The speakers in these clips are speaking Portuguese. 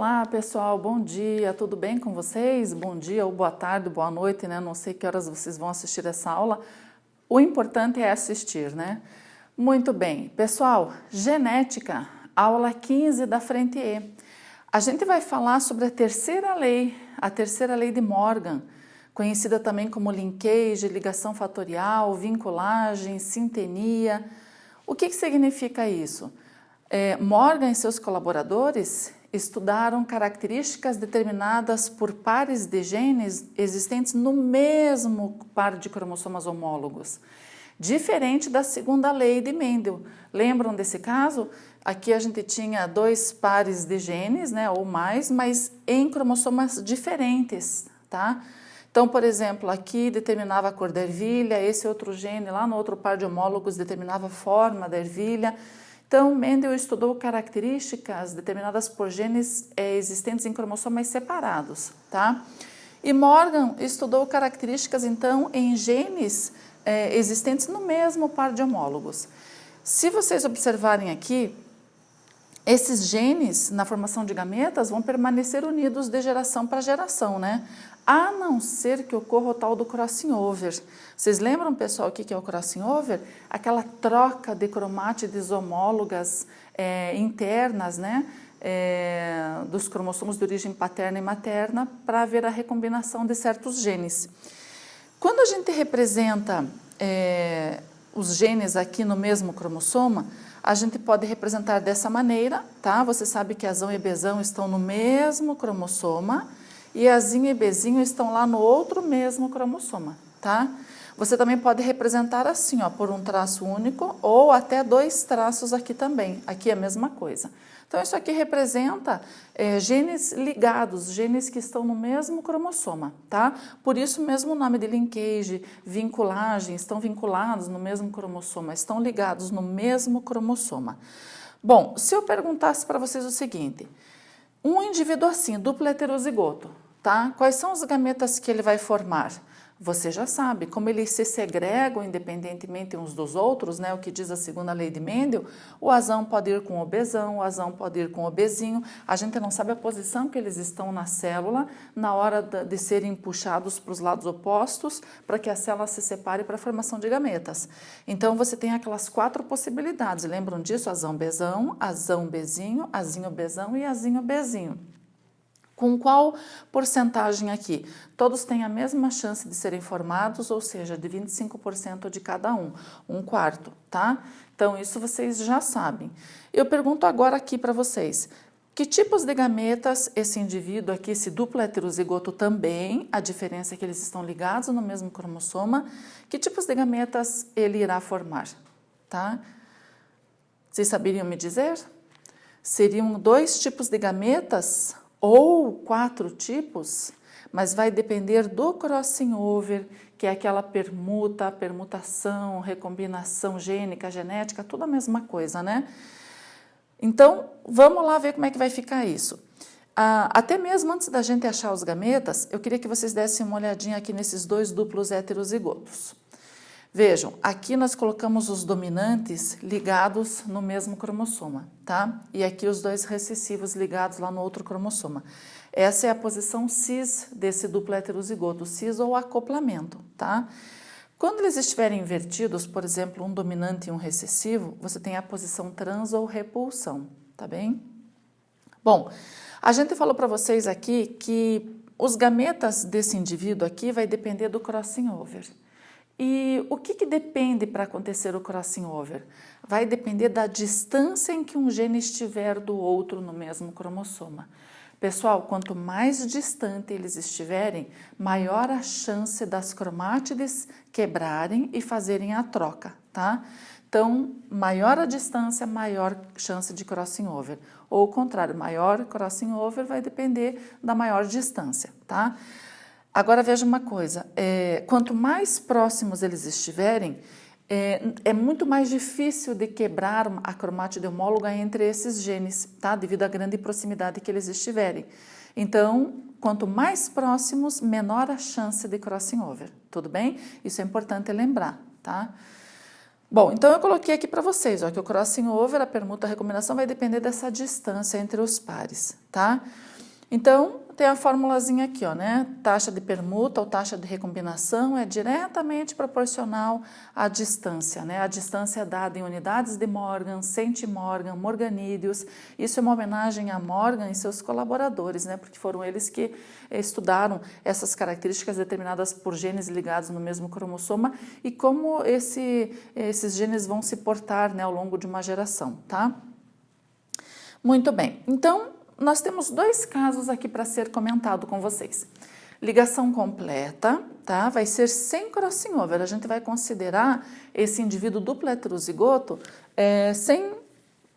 Olá pessoal, bom dia, tudo bem com vocês? Bom dia ou boa tarde, boa noite, né? Não sei que horas vocês vão assistir essa aula. O importante é assistir, né? Muito bem, pessoal, genética, aula 15 da frente E. A gente vai falar sobre a terceira lei de Morgan, conhecida também como linkage, ligação fatorial, vinculagem, sintenia. O que significa isso? Morgan e seus colaboradores estudaram características determinadas por pares de genes existentes no mesmo par de cromossomas homólogos, diferente da segunda lei de Mendel. Lembram desse caso? Aqui a gente tinha dois pares de genes, né, ou mais, mas em cromossomas diferentes, tá? Então, por exemplo, aqui determinava a cor da ervilha, esse outro gene lá no outro par de homólogos determinava a forma da ervilha. Então, Mendel estudou características determinadas por genes existentes em cromossomas separados, tá? E Morgan estudou características, então, em genes existentes no mesmo par de homólogos. Se vocês observarem aqui, esses genes, na formação de gametas, vão permanecer unidos de geração para geração, né? A não ser que ocorra o tal do crossing over. Vocês lembram, pessoal, o que é o crossing over? Aquela troca de cromátides homólogas internas, né? Dos cromossomos de origem paterna e materna para haver a recombinação de certos genes. Quando a gente representa os genes aqui no mesmo cromossoma, a gente pode representar dessa maneira, tá? Você sabe que azão e bezão estão no mesmo cromossoma e azinho e bezinho estão lá no outro mesmo cromossoma, tá? Você também pode representar assim, ó, por um traço único ou até dois traços aqui também. Aqui é a mesma coisa. Então, isso aqui representa genes ligados, genes que estão no mesmo cromossoma, tá? Por isso mesmo o nome de linkage, vinculagem, estão vinculados no mesmo cromossoma, estão ligados no mesmo cromossoma. Bom, se eu perguntasse para vocês o seguinte, um indivíduo assim, duplo heterozigoto, tá? Quais são os gametas que ele vai formar? Você já sabe, como eles se segregam independentemente uns dos outros, né, o que diz a segunda lei de Mendel, o azão pode ir com o bezão, o azão pode ir com o bezinho, a gente não sabe a posição que eles estão na célula na hora de serem puxados para os lados opostos, para que a célula se separe para a formação de gametas. Então, você tem aquelas 4 possibilidades, lembram disso? Azão bezinho, azinho bezão e azinho bezinho. Com qual porcentagem aqui? Todos têm a mesma chance de serem formados, ou seja, de 25% de cada um, 1/4, tá? Então, isso vocês já sabem. Eu pergunto agora aqui para vocês, que tipos de gametas esse indivíduo aqui, esse duplo heterozigoto também, a diferença é que eles estão ligados no mesmo cromossoma, que tipos de gametas ele irá formar, tá? Vocês saberiam me dizer? Seriam 2 tipos de gametas ou 4 tipos, mas vai depender do crossing over, que é aquela permutação, recombinação gênica, genética, tudo a mesma coisa, né? Então, vamos lá ver como é que vai ficar isso. Até mesmo antes da gente achar os gametas, eu queria que vocês dessem uma olhadinha aqui nesses 2 duplos heterozigotos. Vejam, aqui nós colocamos os dominantes ligados no mesmo cromossoma, tá? E aqui os 2 recessivos ligados lá no outro cromossoma. Essa é a posição cis desse duplo heterozigoto, cis ou acoplamento, tá? Quando eles estiverem invertidos, por exemplo, um dominante e um recessivo, você tem a posição trans ou repulsão, tá bem? Bom, a gente falou para vocês aqui que os gametas desse indivíduo aqui vai depender do crossing over. E o que depende para acontecer o crossing over? Vai depender da distância em que um gene estiver do outro no mesmo cromossoma. Pessoal, quanto mais distante eles estiverem, maior a chance das cromátides quebrarem e fazerem a troca, tá? Então, maior a distância, maior chance de crossing over. Ou o contrário, maior crossing over vai depender da maior distância, tá? Agora veja uma coisa, quanto mais próximos eles estiverem, é muito mais difícil de quebrar a cromátide homóloga entre esses genes, tá? Devido à grande proximidade que eles estiverem. Então, quanto mais próximos, menor a chance de crossing over, tudo bem? Isso é importante lembrar, tá? Bom, então eu coloquei aqui para vocês, ó, que o crossing over, a permuta, a recombinação vai depender dessa distância entre os pares, tá? Então, tem a formulazinha aqui, ó, né? Taxa de permuta ou taxa de recombinação é diretamente proporcional à distância, né? A distância é dada em unidades de Morgan, centimorgan, morganídeos. Isso é uma homenagem a Morgan e seus colaboradores, né? Porque foram eles que estudaram essas características determinadas por genes ligados no mesmo cromossoma e como esses genes vão se portar, né, ao longo de uma geração, tá? Muito bem. Então, nós temos dois casos aqui para ser comentado com vocês. Ligação completa, tá? Vai ser sem crossing over. A gente vai considerar esse indivíduo duplo heterozigoto sem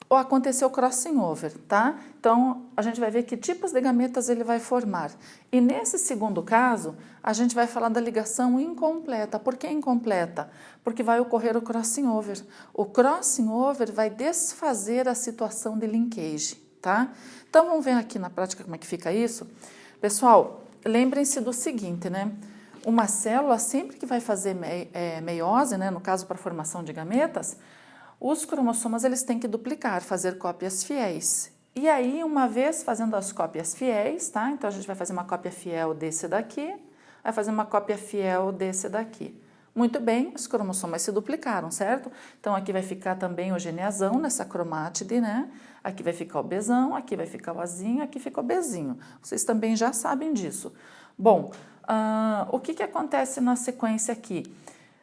acontecer o crossing over, tá? Então, a gente vai ver que tipos de gametas ele vai formar. E nesse segundo caso, a gente vai falar da ligação incompleta. Por que incompleta? Porque vai ocorrer o crossing over. O crossing over vai desfazer a situação de linkage, tá? Então, vamos ver aqui na prática como é que fica isso. Pessoal, lembrem-se do seguinte, né? Uma célula, sempre que vai fazer meiose, né? No caso, para a formação de gametas, os cromossomas eles têm que duplicar, fazer cópias fiéis. E aí, uma vez fazendo as cópias fiéis, tá? Então, a gente vai fazer uma cópia fiel desse daqui, vai fazer uma cópia fiel desse daqui. Muito bem, os cromossomas se duplicaram, certo? Então, aqui vai ficar também o gene azão nessa cromátide, né? Aqui vai ficar o Bzão, aqui vai ficar o Azinho, aqui fica o Bzinho. Vocês também já sabem disso. Bom, o que acontece na sequência aqui?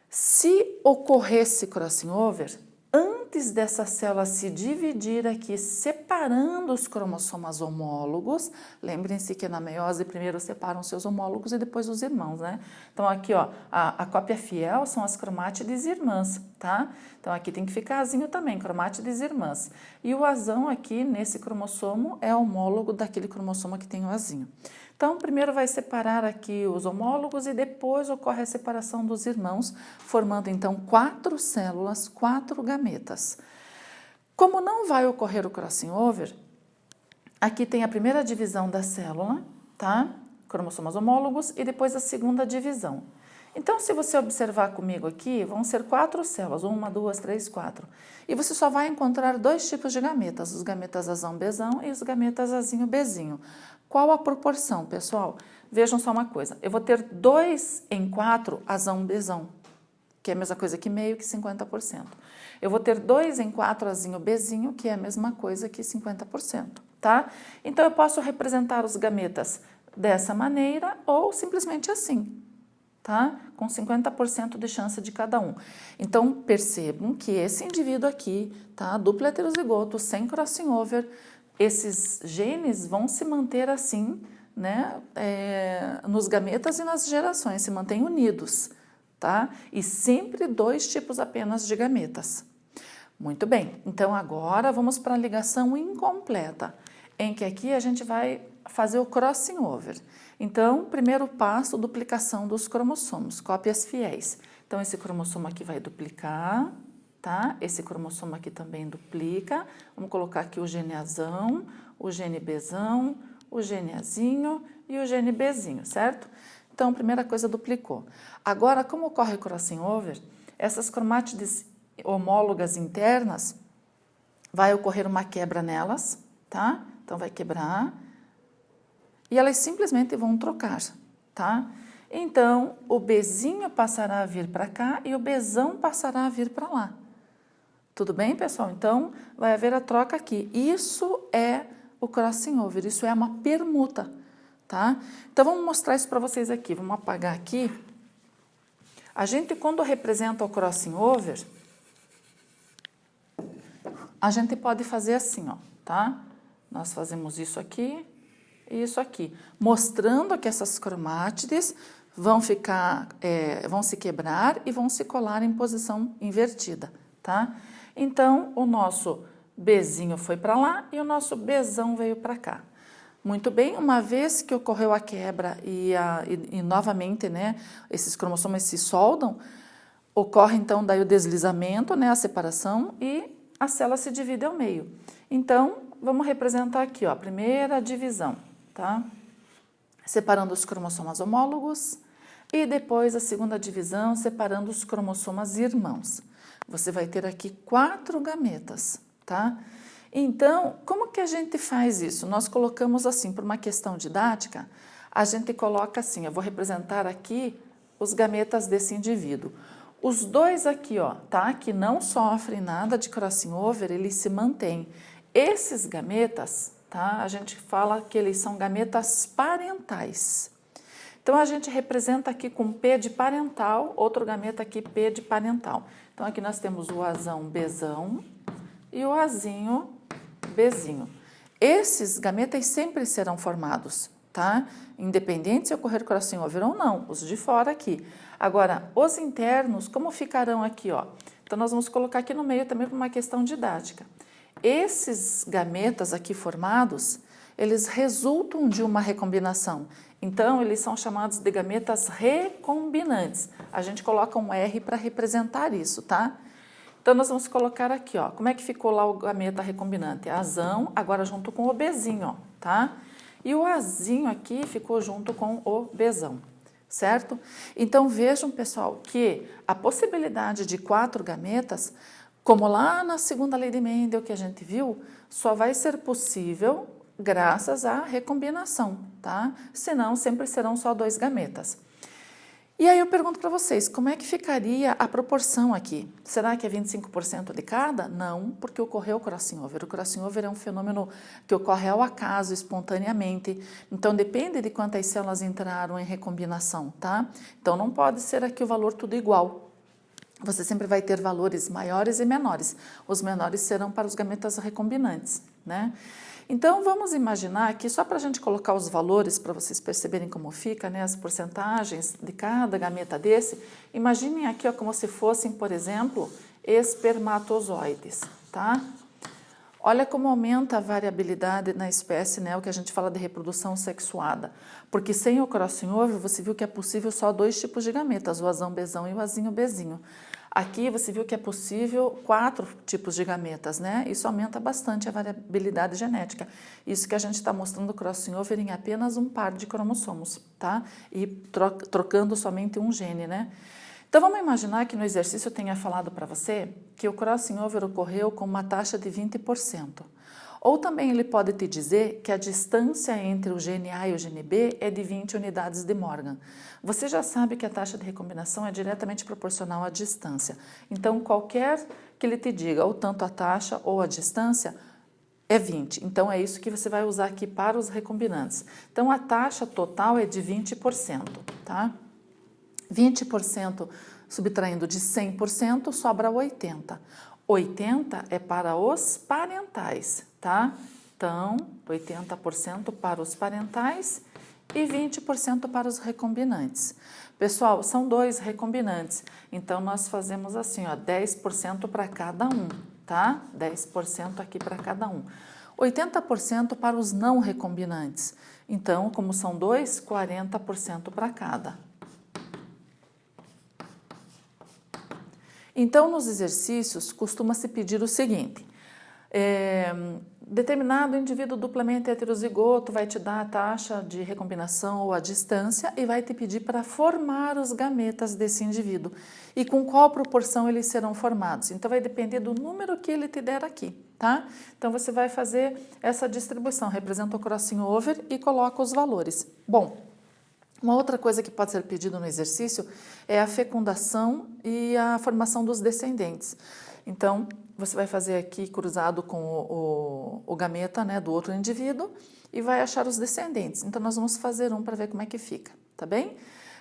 Se ocorresse crossing over, antes dessa célula se dividir aqui, separando os cromossomas homólogos, lembrem-se que na meiose primeiro separam seus homólogos e depois os irmãos, né? Então aqui, ó, a cópia fiel são as cromátides irmãs, tá? Então aqui tem que ficar azinho também, cromátides irmãs. E o azão aqui, nesse cromossomo, é homólogo daquele cromossomo que tem o azinho. Então, primeiro vai separar aqui os homólogos e depois ocorre a separação dos irmãos, formando então 4 células, 4 gametas. Como não vai ocorrer o crossing over, aqui tem a primeira divisão da célula, tá? Cromossomas homólogos e depois a segunda divisão. Então, se você observar comigo aqui, vão ser 4 células, 1, 2, 3, 4. E você só vai encontrar 2 tipos de gametas, os gametas azão Bzão e os gametas azinho Bzinho. Qual a proporção, pessoal? Vejam só uma coisa, eu vou ter 2 em 4 azão Bzão, que é a mesma coisa que meio, que 50%. Eu vou ter 2 em 4 azinho Bzinho, que é a mesma coisa que 50%, tá? Então, eu posso representar os gametas dessa maneira ou simplesmente assim, tá? Com 50% de chance de cada um. Então, percebam que esse indivíduo aqui, tá? Duplo heterozigoto, sem crossing over, esses genes vão se manter assim, né? Nos gametas e nas gerações, se mantêm unidos, tá? E sempre 2 tipos apenas de gametas. Muito bem, então agora vamos para a ligação incompleta, em que aqui a gente vai fazer o crossing over. Então, primeiro passo, duplicação dos cromossomos, cópias fiéis. Então, esse cromossomo aqui vai duplicar, tá? Esse cromossomo aqui também duplica. Vamos colocar aqui o gene azão, o gene Bzão, o gene azinho e o gene Bzinho, certo? Então, primeira coisa, duplicou. Agora, como ocorre o crossing over, essas cromátides homólogas internas, vai ocorrer uma quebra nelas, tá? Então, vai quebrar e elas simplesmente vão trocar, tá? Então, o Bzinho passará a vir para cá e o Bzão passará a vir para lá. Tudo bem, pessoal? Então, vai haver a troca aqui. Isso é o crossing over, isso é uma permuta, tá? Então, vamos mostrar isso para vocês aqui. Vamos apagar aqui. A gente, quando representa o crossing over, a gente pode fazer assim, ó, tá? Nós fazemos isso aqui e isso aqui, mostrando que essas cromátides vão se quebrar e vão se colar em posição invertida, tá? Então, o nosso Bzinho foi para lá e o nosso Bzão veio para cá. Muito bem, uma vez que ocorreu a quebra e novamente, né, esses cromossomos se soldam, ocorre então daí o deslizamento, né, a separação e a célula se divide ao meio. Então, vamos representar aqui, ó, a primeira divisão, tá? Separando os cromossomas homólogos e depois a segunda divisão separando os cromossomas irmãos. Você vai ter aqui 4 gametas, tá? Então, como que a gente faz isso? Nós colocamos assim, por uma questão didática, a gente coloca assim, eu vou representar aqui os gametas desse indivíduo. Os dois aqui, ó, tá? Que não sofrem nada de crossing over, eles se mantêm. Esses gametas, tá? A gente fala que eles são gametas parentais. Então, a gente representa aqui com P de parental, outro gameta aqui P de parental. Então, aqui nós temos o Azão Bzão e o Azinho Bzinho. Esses gametas sempre serão formados, tá? Independente se ocorrer crossing over ou não, os de fora aqui. Agora, os internos, como ficarão aqui, ó? Então, nós vamos colocar aqui no meio também por uma questão didática. Esses gametas aqui formados, eles resultam de uma recombinação. Então, eles são chamados de gametas recombinantes. A gente coloca um R para representar isso, tá? Então, nós vamos colocar aqui, ó. Como é que ficou lá o gameta recombinante? Azão, agora junto com o Bzinho, ó, tá? E o Azinho aqui ficou junto com o Bzão, certo? Então, vejam, pessoal, que a possibilidade de 4 gametas, como lá na segunda lei de Mendel que a gente viu, só vai ser possível graças à recombinação, tá? Senão, sempre serão só 2 gametas. E aí eu pergunto para vocês, como é que ficaria a proporção aqui? Será que é 25% de cada? Não, porque ocorreu o crossing over. O crossing over é um fenômeno que ocorre ao acaso, espontaneamente. Então, depende de quantas células entraram em recombinação, tá? Então, não pode ser aqui o valor tudo igual. Você sempre vai ter valores maiores e menores. Os menores serão para os gametas recombinantes, né? Então, vamos imaginar aqui, só para a gente colocar os valores, para vocês perceberem como fica, né, as porcentagens de cada gameta desse, imaginem aqui ó, como se fossem, por exemplo, espermatozoides, tá? Olha como aumenta a variabilidade na espécie, né, o que a gente fala de reprodução sexuada. Porque sem o crossing over, você viu que é possível só 2 tipos de gametas, o Azão Bzão e o Azinho Bzinho. Aqui você viu que é possível 4 tipos de gametas, né? Isso aumenta bastante a variabilidade genética. Isso que a gente está mostrando crossing over em apenas um par de cromossomos, tá? E trocando somente um gene, né? Então vamos imaginar que no exercício eu tenha falado para você que o crossing over ocorreu com uma taxa de 20%. Ou também ele pode te dizer que a distância entre o gene A e o gene B é de 20 unidades de Morgan. Você já sabe que a taxa de recombinação é diretamente proporcional à distância. Então, qualquer que ele te diga, ou tanto a taxa ou a distância, é 20. Então, é isso que você vai usar aqui para os recombinantes. Então, a taxa total é de 20%, tá? 20% subtraindo de 100%, sobra 80%. 80% é para os parentais, tá? Então, 80% para os parentais e 20% para os recombinantes. Pessoal, são 2 recombinantes, então nós fazemos assim, ó, 10% para cada um, tá? 10% aqui para cada um. 80% para os não recombinantes. Então, como são 2, 40% para cada. Então, nos exercícios, costuma-se pedir o seguinte, determinado indivíduo duplamente heterozigoto vai te dar a taxa de recombinação ou a distância e vai te pedir para formar os gametas desse indivíduo e com qual proporção eles serão formados. Então, vai depender do número que ele te der aqui, tá? Então, você vai fazer essa distribuição, representa o crossing over e coloca os valores. Bom, uma outra coisa que pode ser pedido no exercício é a fecundação e a formação dos descendentes. Então, você vai fazer aqui cruzado com o gameta, né, do outro indivíduo e vai achar os descendentes. Então, nós vamos fazer um para ver como é que fica, tá bem?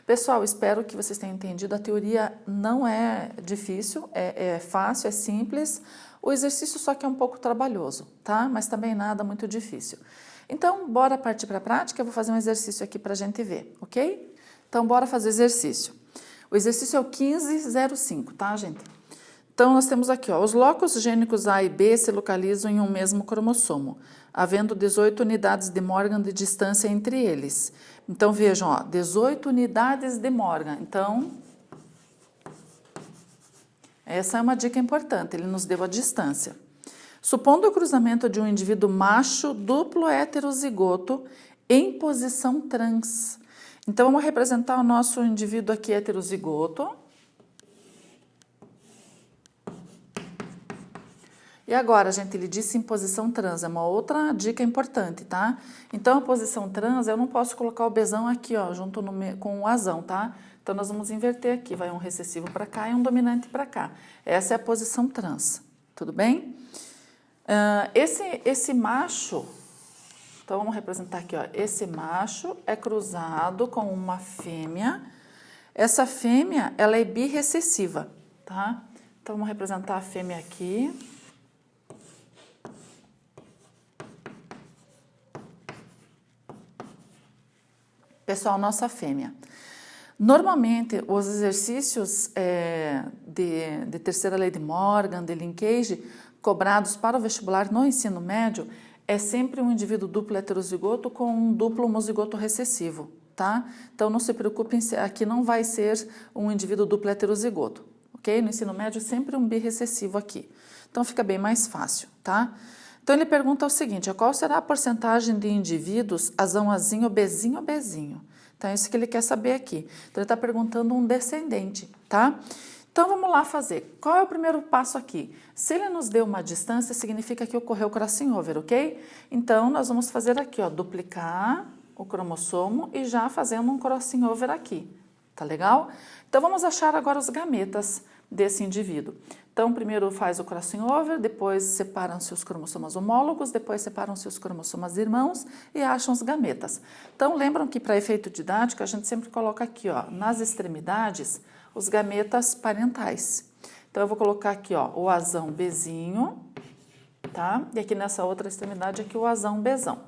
Pessoal, espero que vocês tenham entendido. A teoria não é difícil, é fácil, é simples. O exercício só que é um pouco trabalhoso, tá? Mas também nada muito difícil. Então, bora partir para a prática, eu vou fazer um exercício aqui para a gente ver, ok? Então, bora fazer o exercício. O exercício é o 1505, tá, gente? Então, nós temos aqui, ó, os locos gênicos A e B se localizam em um mesmo cromossomo, havendo 18 unidades de Morgan de distância entre eles. Então, vejam, ó, 18 unidades de Morgan. Então, essa é uma dica importante, ele nos deu a distância. Supondo o cruzamento de um indivíduo macho duplo heterozigoto em posição trans. Então, vamos representar o nosso indivíduo aqui heterozigoto. E agora, gente, ele disse em posição trans, é uma outra dica importante, tá? Então, a posição trans, eu não posso colocar o Bzão aqui, ó, junto com o Azão, tá? Então, nós vamos inverter aqui, vai um recessivo para cá e um dominante para cá. Essa é a posição trans, tudo bem? Esse macho, então vamos representar aqui, ó, esse macho é cruzado com uma fêmea. Essa fêmea, ela é birrecessiva, tá? Então, vamos representar a fêmea aqui. Pessoal, nossa fêmea. Normalmente, os exercícios de terceira lei de Morgan, de linkage, cobrados para o vestibular no ensino médio, é sempre um indivíduo duplo heterozigoto com um duplo homozigoto recessivo, tá? Então, não se preocupem, aqui não vai ser um indivíduo duplo heterozigoto, ok? No ensino médio, sempre um birrecessivo aqui. Então, fica bem mais fácil, tá? Então, ele pergunta o seguinte, qual será a porcentagem de indivíduos azão, azinho, bezinho, bezinho? Então, é isso que ele quer saber aqui. Então, ele está perguntando um descendente, tá? Então, vamos lá fazer. Qual é o primeiro passo aqui? Se ele nos deu uma distância, significa que ocorreu crossing over, ok? Então, nós vamos fazer aqui, ó, duplicar o cromossomo e já fazendo um crossing over aqui, tá legal? Então, vamos achar agora os gametas desse indivíduo. Então, primeiro faz o crossing over, depois separam-se os cromossomas homólogos, depois separam-se os cromossomas irmãos e acham os gametas. Então, lembram que para efeito didático, a gente sempre coloca aqui, ó, nas extremidades, os gametas parentais. Então, eu vou colocar aqui, ó, o azão bezinho, tá? E aqui nessa outra extremidade, aqui o azão bezão.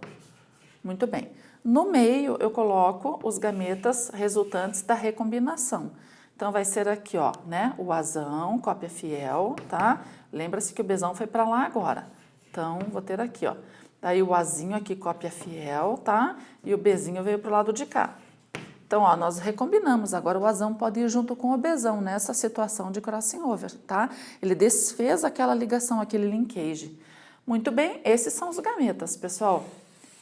Muito bem. No meio, eu coloco os gametas resultantes da recombinação. Então, vai ser aqui, ó, né, o azão, cópia fiel, tá? Lembra-se que o bezão foi para lá agora. Então, vou ter aqui, ó. Daí, o azinho aqui, cópia fiel, tá? E o bezinho veio pro lado de cá. Então, ó, nós recombinamos. Agora, o azão pode ir junto com o bezão nessa situação de crossing over, tá? Ele desfez aquela ligação, aquele linkage. Muito bem, esses são os gametas, pessoal.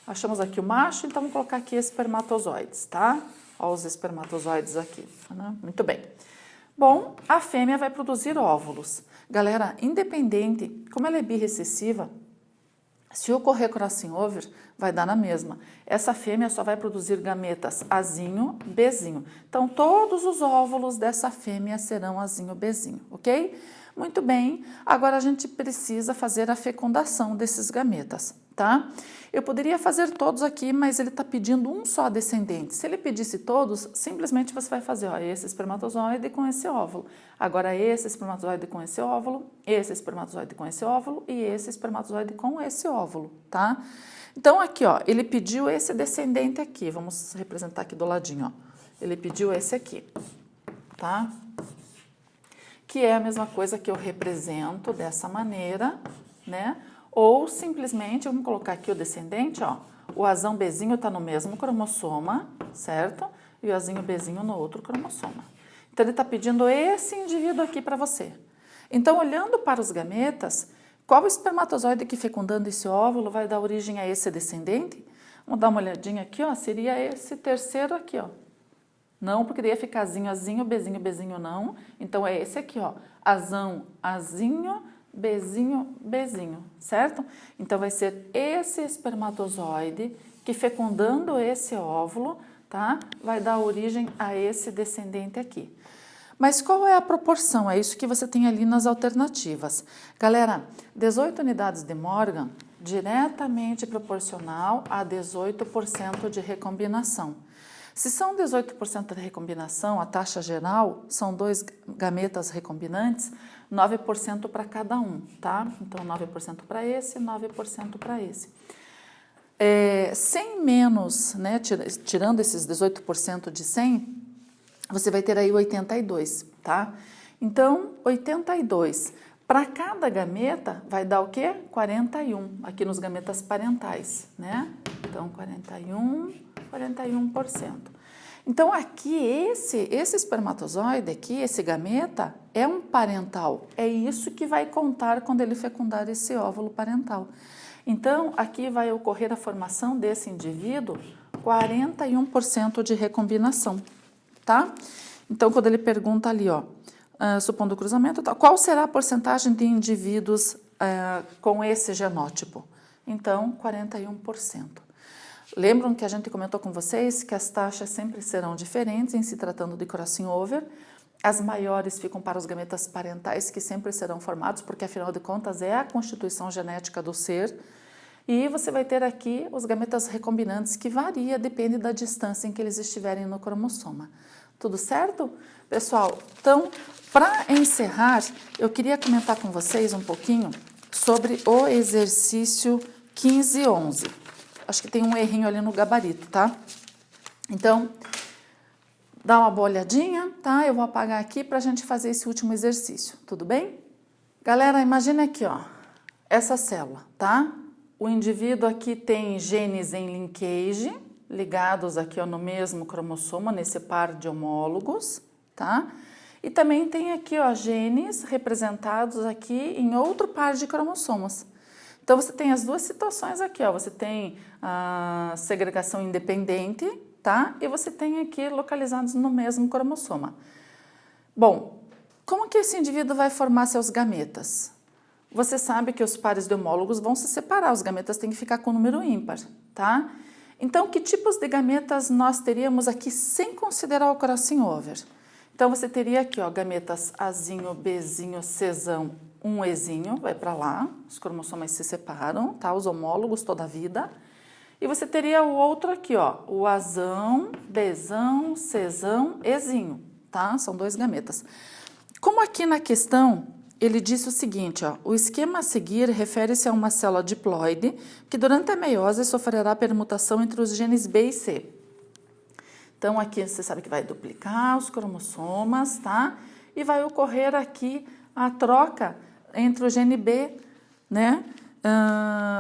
Achamos aqui o macho, então vamos colocar aqui espermatozoides, tá? Olha os espermatozoides aqui, né? Muito bem. Bom, a fêmea vai produzir óvulos. Galera, independente, como ela é birrecessiva, se ocorrer crossing over, vai dar na mesma. Essa fêmea só vai produzir gametas azinho, bezinho. Então, todos os óvulos dessa fêmea serão azinho, bezinho, ok? Muito bem, agora a gente precisa fazer a fecundação desses gametas, tá? Eu poderia fazer todos aqui, mas ele está pedindo um só descendente. Se ele pedisse todos, simplesmente você vai fazer, ó, esse espermatozoide com esse óvulo. Agora, esse espermatozoide com esse óvulo, esse espermatozoide com esse óvulo e esse espermatozoide com esse óvulo, tá? Então, aqui, ó, ele pediu esse descendente aqui. Vamos representar aqui do ladinho, ó. Ele pediu esse aqui, tá? Que é a mesma coisa que eu represento dessa maneira, né? Ou simplesmente, vamos colocar aqui o descendente, ó. O azão bezinho está no mesmo cromossoma, certo? E o azinho bezinho no outro cromossoma. Então, ele está pedindo esse indivíduo aqui para você. Então, olhando para os gametas, qual espermatozoide que fecundando esse óvulo vai dar origem a esse descendente? Vamos dar uma olhadinha aqui, ó. Seria esse terceiro aqui, ó. Não, porque daí ia ficar azinho, azinho, bezinho, bezinho, não. Então, é esse aqui, ó. Azão, azinho, bezinho, bezinho, certo? Então, vai ser esse espermatozoide que fecundando esse óvulo, tá? Vai dar origem a esse descendente aqui. Mas qual é a proporção? É isso que você tem ali nas alternativas. Galera, 18 unidades de Morgan, diretamente proporcional a 18% de recombinação. Se são 18% de recombinação, a taxa geral são 2 gametas recombinantes, 9% para cada um, tá? Então, 9% para esse, 9% para esse. 100 menos, né, tirando esses 18% de 100, você vai ter aí 82, tá? Então, 82. Para cada gameta, vai dar o quê? 41, aqui nos gametas parentais, né? Então, 41%. Então, aqui, esse espermatozoide aqui, esse gameta, é um parental. É isso que vai contar quando ele fecundar esse óvulo parental. Então, aqui vai ocorrer a formação desse indivíduo, 41% de recombinação, tá? Então, quando ele pergunta ali, ó, supondo o cruzamento, qual será a porcentagem de indivíduos com esse genótipo? Então, 41%. Lembram que a gente comentou com vocês que as taxas sempre serão diferentes em se tratando de crossing over. As maiores ficam para os gametas parentais, que sempre serão formados, porque afinal de contas é a constituição genética do ser. E você vai ter aqui os gametas recombinantes, que varia, depende da distância em que eles estiverem no cromossoma. Tudo certo? Pessoal, então, para encerrar, eu queria comentar com vocês um pouquinho sobre o exercício 15-11. Acho que tem um errinho ali no gabarito, tá? Então, dá uma boa olhadinha, tá? Eu vou apagar aqui para a gente fazer esse último exercício, tudo bem? Galera, imagina aqui, ó, essa célula, tá? O indivíduo aqui tem genes em linkage, ligados aqui, ó, no mesmo cromossoma, nesse par de homólogos, tá? E também tem aqui, ó, genes representados aqui em outro par de cromossomos. Então, você tem as duas situações aqui, ó, você tem a segregação independente, tá? E você tem aqui localizados no mesmo cromossoma. Bom, como que esse indivíduo vai formar seus gametas? Você sabe que os pares de homólogos vão se separar, os gametas têm que ficar com número ímpar, tá? Então, que tipos de gametas nós teríamos aqui sem considerar o crossing over? Então, você teria aqui, ó, gametas Azinho, Bzinho, Czão, um Ezinho, vai para lá, os cromossomas se separam, tá? Os homólogos toda a vida. E você teria o outro aqui, ó, o Azão, Bzão, Czão, Ezinho, tá? São dois gametas. Como aqui na questão, ele disse o seguinte, ó, o esquema a seguir refere-se a uma célula diploide que durante a meiose sofrerá permutação entre os genes B e C. Então, aqui você sabe que vai duplicar os cromossomas, tá? E vai ocorrer aqui a troca entre o gene B, né?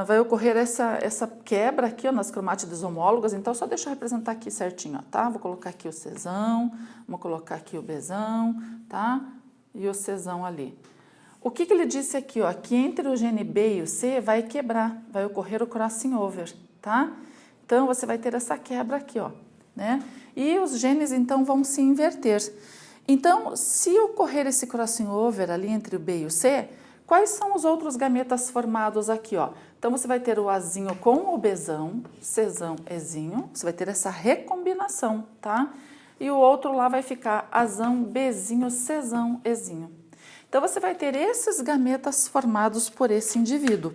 Vai ocorrer essa quebra aqui, ó, nas cromátides homólogas. Então, só deixa eu representar aqui certinho, ó, tá? Vou colocar aqui o Czão, vou colocar aqui o Bzão, tá? E o Czão ali. O que ele disse aqui, ó? Que entre o gene B e o C vai quebrar, vai ocorrer o crossing over, tá? Então, você vai ter essa quebra aqui, ó, né? E os genes, então, vão se inverter. Então, se ocorrer esse crossing over ali entre o B e o C, quais são os outros gametas formados aqui, ó? Então, você vai ter o Azinho com o Bzão, Czão, Ezinho, você vai ter essa recombinação, tá? E o outro lá vai ficar Azão, Bzinho, Czão, Ezinho. Então, você vai ter esses gametas formados por esse indivíduo.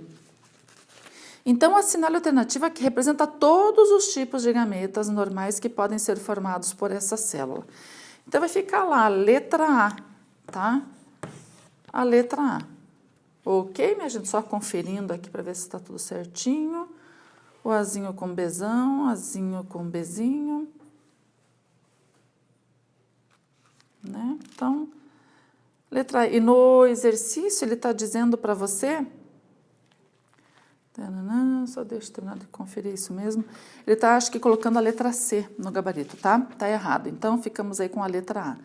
Então, assinale a alternativa que representa todos os tipos de gametas normais que podem ser formados por essa célula. Então, vai ficar lá a letra A, tá? A letra A. Ok, minha gente? Só conferindo aqui para ver se está tudo certinho. O Azinho com Bzão, Azinho com Bzinho. Né? Então, letra A. E no exercício, ele está dizendo para você... Só deixa eu terminar de conferir isso mesmo. Ele está, acho que, colocando a letra C no gabarito, tá? Tá errado. Então, ficamos aí com a letra A.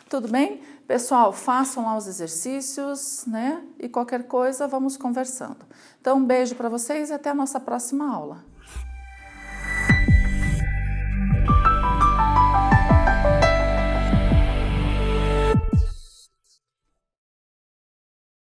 Tudo bem? Pessoal, façam lá os exercícios, né? E qualquer coisa, vamos conversando. Então, um beijo para vocês e até a nossa próxima aula.